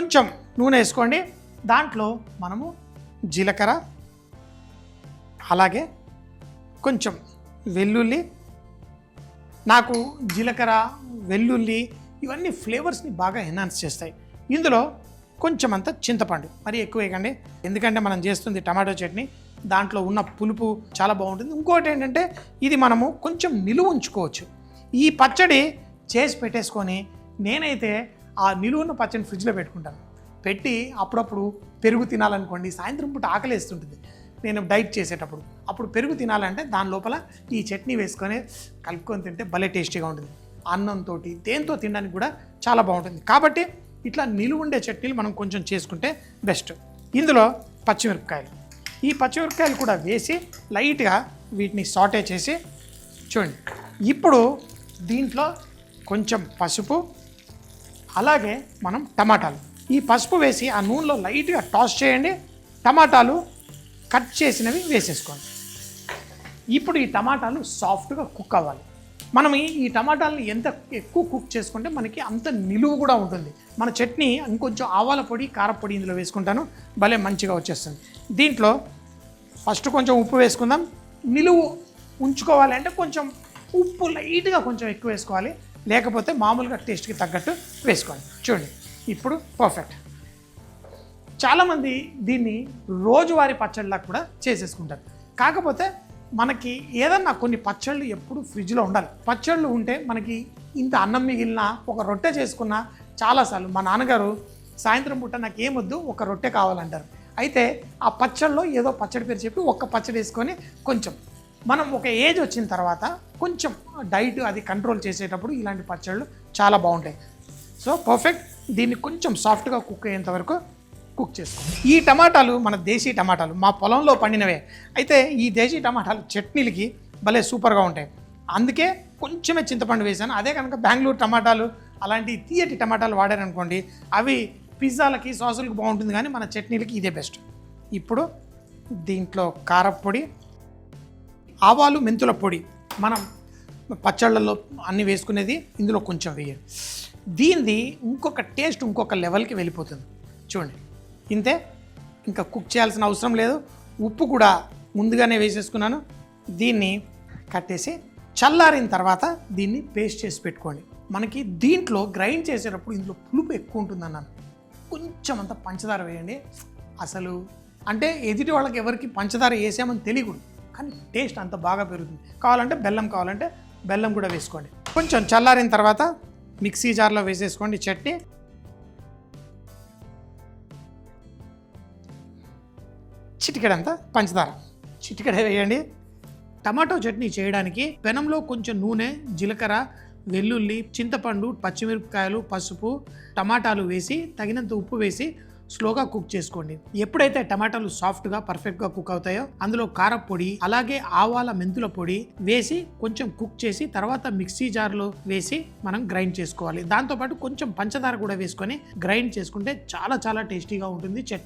కొంచెం నూనె వేసుకోండి. దాంట్లో మనము జీలకర్ర, అలాగే కొంచెం వెల్లుల్లి. నాకు జీలకర్ర, వెల్లుల్లి ఇవన్నీ ఫ్లేవర్స్ని బాగా ఎన్హాన్స్ చేస్తాయి. ఇందులో కొంచెం అంత చింతపండు, మరి ఎక్కువ వేయకండి, ఎందుకంటే మనం చేస్తుంది టమాటో చట్నీ, దాంట్లో ఉన్న పులుపు చాలా బాగుంటుంది. ఇంకోటి ఏంటంటే ఇది మనము కొంచెం నిలువ ఉంచుకోవచ్చు. ఈ పచ్చడి చేసి పెట్టేసుకొని నేనైతే ఆ నిలువ ఉన్న పచ్చడిని ఫ్రిడ్జ్లో పెట్టుకుంటాను. పెట్టి అప్పుడప్పుడు పెరుగు తినాలనుకోండి, సాయంత్రం పూట ఆకలేస్తుంటుంది నేను డైట్ చేసేటప్పుడు, అప్పుడు పెరుగు తినాలంటే దాని లోపల ఈ చట్నీ వేసుకొని కలుపుకొని తింటే భలే టేస్టీగా ఉంటుంది. అన్నంతో దేంతో తినడానికి కూడా చాలా బాగుంటుంది. కాబట్టి ఇట్లా నిలువ ఉండే చట్నీలు మనం కొంచెం చేసుకుంటే బెస్ట్. ఇందులో పచ్చిమిరపకాయలు, ఈ పచ్చిమిరపకాయలు కూడా వేసి లైట్గా వీటిని సాటే చేసి చూడండి. ఇప్పుడు దీంట్లో కొంచెం పసుపు, అలాగే మనం టమాటాలు, ఈ పసుపు వేసి ఆ నూనెలో లైట్గా టాస్ చేయండి. టమాటాలు కట్ చేసినవి వేసేసుకోండి. ఇప్పుడు ఈ టమాటాలు సాఫ్ట్గా కుక్ అవ్వాలి. మనం ఈ టమాటాలని ఎంత ఎక్కువ కుక్ చేసుకుంటే మనకి అంత నిలువ కూడా ఉంటుంది. మన చట్నీ ఇంకొంచెం ఆవాల పొడి, కారపొడి ఇందులో వేసుకుంటాను, భలే మంచిగా వచ్చేస్తుంది. దీంట్లో ఫస్ట్ కొంచెం ఉప్పు వేసుకుందాం. నిలువు ఉంచుకోవాలి అంటే కొంచెం ఉప్పు లైట్గా కొంచెం ఎక్కువ వేసుకోవాలి, లేకపోతే మామూలుగా టేస్ట్కి తగ్గట్టు వేసుకోండి. చూడండి ఇప్పుడు పర్ఫెక్ట్. చాలామంది దీన్ని రోజువారీ పచ్చడిలా కూడా చేసేసుకుంటారు. కాకపోతే మనకి ఏదన్నా కొన్ని పచ్చళ్ళు ఎప్పుడు ఫ్రిడ్జ్లో ఉండాలి. పచ్చళ్ళు ఉంటే మనకి ఇంత అన్నం మిగిలిన ఒక రొట్టె చేసుకున్న చాలాసార్లు మా నాన్నగారు సాయంత్రం పూట నాకు ఏమొద్దు ఒక రొట్టె కావాలంటారు. అయితే ఆ పచ్చళ్ళలో ఏదో పచ్చడి పేరు చెప్పి ఒక్క పచ్చడి వేసుకొని కొంచెం మనం ఒక ఏజ్ వచ్చిన తర్వాత కొంచెం డైట్ అది కంట్రోల్ చేసేటప్పుడు ఇలాంటి పచ్చళ్ళు చాలా బాగుంటాయి. So perfect. దీన్ని కొంచెం సాఫ్ట్గా కుక్ అయ్యేంత వరకు కుక్ చేసుకోండి. ఈ టమాటాలు మన దేశీ టమాటాలు, మా పొలంలో పండినవే. అయితే ఈ దేశీ టమాటాలు చట్నీలకి భలే సూపర్గా ఉంటాయి. అందుకే కొంచెమే చింతపండు వేసాను. అదే కనుక బెంగళూరు టమాటాలు అలాంటి తీయటి టమాటాలు వాడారనుకోండి, అవి పిజ్జాలకి, సాసులకి బాగుంటుంది, కానీ మన చట్నీలకి ఇదే బెస్ట్. ఇప్పుడు దీంట్లో కారపొడి, ఆవాలు, మెంతుల పొడి మనం పచ్చళ్ళల్లో అన్నీ వేసుకునేది ఇందులో కొంచెం వేయండి. దీనిది ఇంకొక టేస్ట్ ఇంకొక లెవెల్కి వెళ్ళిపోతుంది. చూడండి ఇంతే, ఇంకా కుక్ చేయాల్సిన అవసరం లేదు. ఉప్పు కూడా ముందుగానే వేసేసుకున్నాను. దీన్ని కట్టేసి చల్లారిన తర్వాత దీన్ని పేస్ట్ చేసి పెట్టుకోండి. మనకి దీంట్లో గ్రైండ్ చేసేటప్పుడు ఇందులో పులుపు ఎక్కువ ఉంటుంది అన్నాను, కొంచెం అంత పంచదార వేయండి. అసలు అంటే ఎదుటి వాళ్ళకి ఎవరికి పంచదార వేసామని తెలియకూడదు, కానీ టేస్ట్ అంత బాగా పెరుగుతుంది. కావాలంటే బెల్లం కూడా వేసుకోండి. కొంచెం చల్లారిన తర్వాత మిక్సీ జార్లో వేసేసుకోండి చట్నీ. చిటికెడంత పంచదార, చిటికెడ వేయండి. టమాటో చట్నీ చేయడానికి పెనంలో కొంచెం నూనె, జీలకర్ర, వెల్లుల్లి, చింతపండు, పచ్చిమిరపకాయలు, పసుపు, టమాటాలు వేసి తగినంత ఉప్పు వేసి స్లోగా కుక్ చేసుకోండి. ఎప్పుడైతే టమాటాలు సాఫ్ట్గా పర్ఫెక్ట్గా కుక్ అవుతాయో అందులో కారపొడి, అలాగే ఆవాల, మెంతుల పొడి వేసి కొంచెం కుక్ చేసి తర్వాత మిక్సీ జార్లో వేసి మనం గ్రైండ్ చేసుకోవాలి. దాంతోపాటు కొంచెం పంచదార కూడా వేసుకొని గ్రైండ్ చేసుకుంటే చాలా చాలా టేస్టీగా ఉంటుంది చట్నీ.